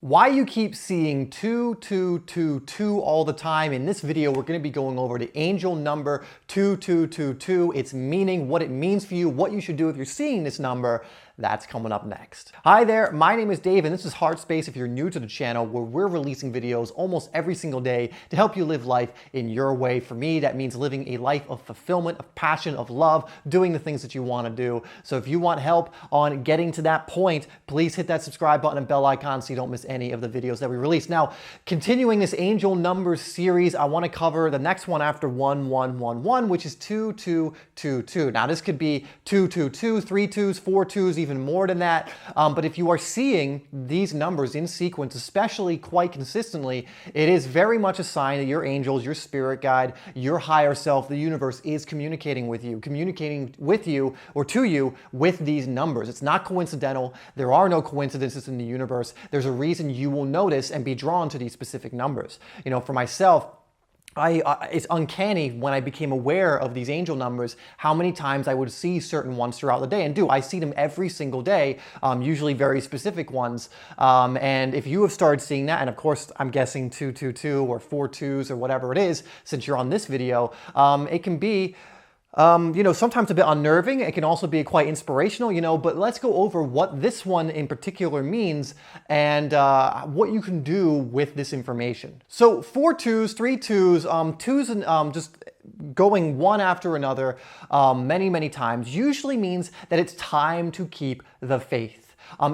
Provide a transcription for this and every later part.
Why you keep seeing 2222 all the time. In this video, we're going to be going over the angel number 2222, its meaning, what it means for you, what you should do if you're seeing this number. That's coming up next. Hi there, my name is Dave and this is HeartSpace if you're new to the channel, where we're releasing videos almost every single day to help you live life in your way. For me, that means living a life of fulfillment, of passion, of love, doing the things that you want to do. So if you want help on getting to that point, please hit that subscribe button and bell icon so you don't miss any of the videos that we release. Now, continuing this angel numbers series, I want to cover the next one after 1111, which is 2222. Now, this could be 222, 3 twos, 4 twos, even more than that. But if you are seeing these numbers in sequence, especially quite consistently, it is very much a sign that your angels, your spirit guide, your higher self, the universe is communicating with you or to you with these numbers. It's not coincidental. There are no coincidences in the universe. There's a reason you will notice and be drawn to these specific numbers. You know, for myself, it's uncanny when I became aware of these angel numbers, how many times I would see certain ones throughout the day. And I see them every single day, usually very specific ones. And if you have started seeing that, and of course I'm guessing 222 or 4 twos or whatever it is, since you're on this video, it can be sometimes a bit unnerving. It can also be quite inspirational, but let's go over what this one in particular means and what you can do with this information. So 4 twos, 3 twos, twos and just going one after another many times usually means that it's time to keep the faith.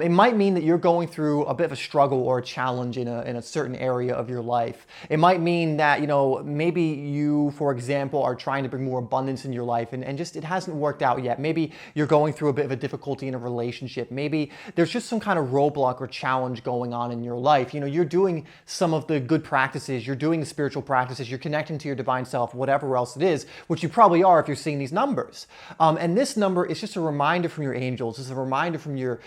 It might mean that you're going through a bit of a struggle or a challenge in a certain area of your life. It might mean that, maybe you, for example, are trying to bring more abundance in your life and just it hasn't worked out yet. Maybe you're going through a bit of a difficulty in a relationship. Maybe there's just some kind of roadblock or challenge going on in your life. You're doing some of the good practices, you're doing the spiritual practices, you're connecting to your divine self, whatever else it is, which you probably are if you're seeing these numbers. And this number is just a reminder from your angels, it's a reminder from your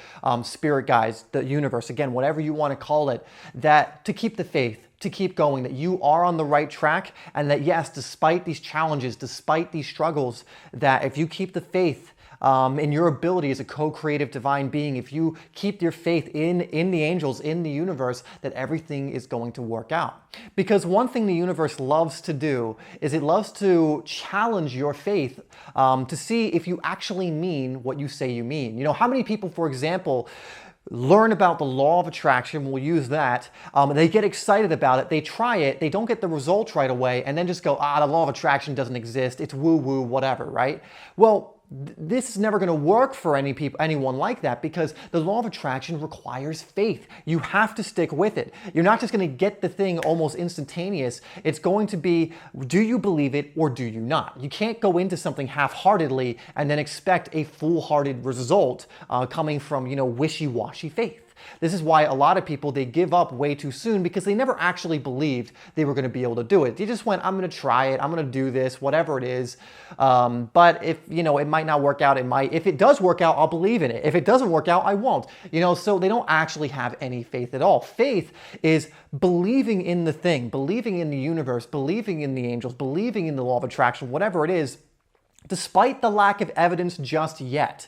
spirit guides, the universe, again, whatever you want to call it, that to keep the faith, to keep going, that you are on the right track, and that yes, despite these challenges, despite these struggles, that if you keep the faith in your ability as a co-creative divine being, if you keep your faith in the angels, in the universe, that everything is going to work out. Because one thing the universe loves to do is it loves to challenge your faith to see if you actually mean what you say you mean. How many people, for example, learn about the law of attraction, we'll use that, they get excited about it, they try it, they don't get the results right away, and then just go, the law of attraction doesn't exist, it's woo-woo, whatever, right? Well, this is never going to work for anyone like that, because the law of attraction requires faith. You have to stick with it. You're not just going to get the thing almost instantaneous. It's going to be, do you believe it or do you not? You can't go into something half-heartedly and then expect a full-hearted result coming from, wishy-washy faith. This is why a lot of people, they give up way too soon because they never actually believed they were going to be able to do it. They just went, I'm going to try it, I'm going to do this, whatever it is. But if, it might not work out, if it does work out, I'll believe in it. If it doesn't work out, I won't. So they don't actually have any faith at all. Faith is believing in the thing, believing in the universe, believing in the angels, believing in the law of attraction, whatever it is, despite the lack of evidence just yet.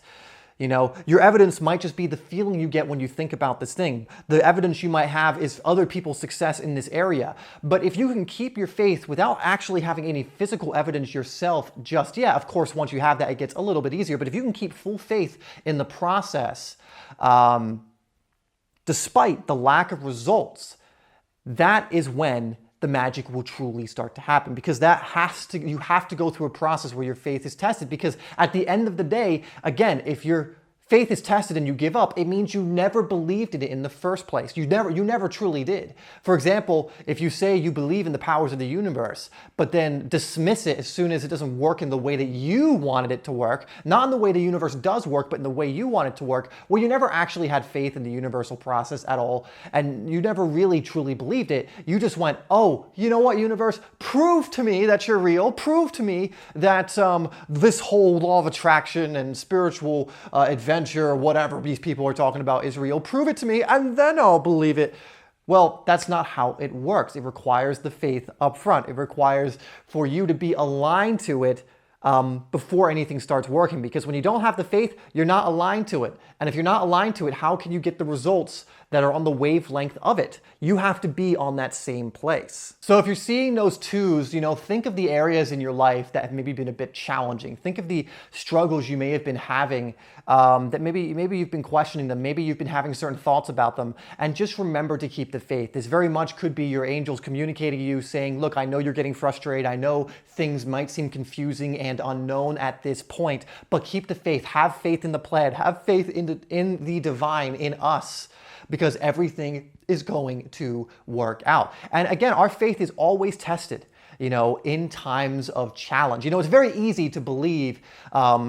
Your evidence might just be the feeling you get when you think about this thing. The evidence you might have is other people's success in this area. But if you can keep your faith without actually having any physical evidence yourself just yet, of course, once you have that, it gets a little bit easier. But if you can keep full faith in the process, despite the lack of results, that is when the magic will truly start to happen, because you have to go through a process where your faith is tested, because at the end of the day, again, if your faith is tested and you give up, it means you never believed in it in the first place. You never truly did. For example, if you say you believe in the powers of the universe, but then dismiss it as soon as it doesn't work in the way that you wanted it to work, not in the way the universe does work, but in the way you want it to work, well, you never actually had faith in the universal process at all, and you never really truly believed it. You just went, oh, you know what, universe? Prove to me that you're real. Prove to me that this whole law of attraction and spiritual adventure or whatever these people are talking about is real. Prove it to me and then I'll believe it. Well, that's not how it works. It requires the faith up front. It requires for you to be aligned to it before anything starts working. Because when you don't have the faith, you're not aligned to it. And if you're not aligned to it, how can you get the results that are on the wavelength of it. You have to be on that same place. So if you're seeing those twos, think of the areas in your life that have maybe been a bit challenging. Think of the struggles you may have been having, that maybe you've been questioning them, maybe you've been having certain thoughts about them, and just remember to keep the faith. This very much could be your angels communicating to you saying, look, I know you're getting frustrated. I know things might seem confusing and unknown at this point, but keep the faith. Have faith in the plan. Have faith in the divine, in us, because everything is going to work out. And again, our faith is always tested, in times of challenge. It's very easy to believe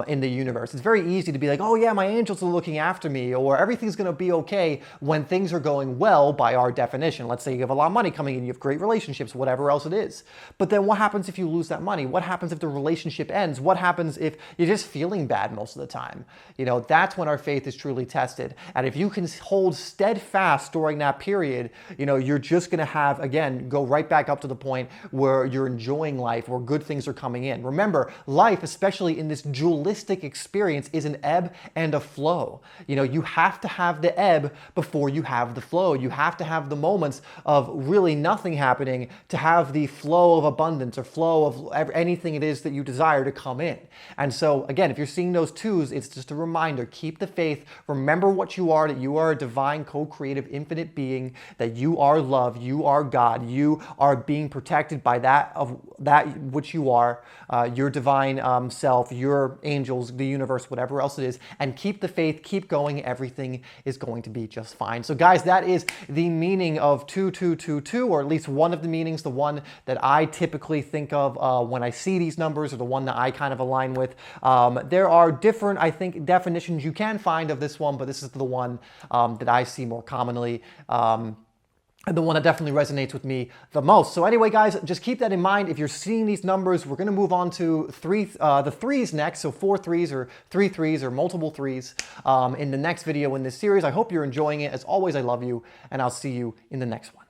in the universe. It's very easy to be like, oh yeah, my angels are looking after me, or everything's gonna be okay when things are going well by our definition. Let's say you have a lot of money coming in, you have great relationships, whatever else it is. But then what happens if you lose that money? What happens if the relationship ends? What happens if you're just feeling bad most of the time? That's when our faith is truly tested. And if you can hold steadfast during that period, you're just gonna have, again, go right back up to the point where you're enjoying life, where good things are coming in. Remember, life, especially in this dualistic experience, is an ebb and a flow. You have to have the ebb before you have the flow. You have to have the moments of really nothing happening to have the flow of abundance or flow of anything it is that you desire to come in. And so again, if you're seeing those twos, it's just a reminder, keep the faith. Remember what you are, that you are a divine, co-creative, infinite being, that you are love, you are God, you are being protected by that of that which you are, your divine self, your angels, the universe, whatever else it is, and keep the faith, keep going. Everything is going to be just fine. So guys, that is the meaning of 2222, or at least one of the meanings, the one that I typically think of when I see these numbers, or the one that I kind of align with. There are different, I think, definitions you can find of this one, but this is the one that I see more commonly. And the one that definitely resonates with me the most. So anyway, guys, just keep that in mind. If you're seeing these numbers, we're gonna move on to the threes next. So 4 threes or 3 threes or multiple threes in the next video in this series. I hope you're enjoying it. As always, I love you, and I'll see you in the next one.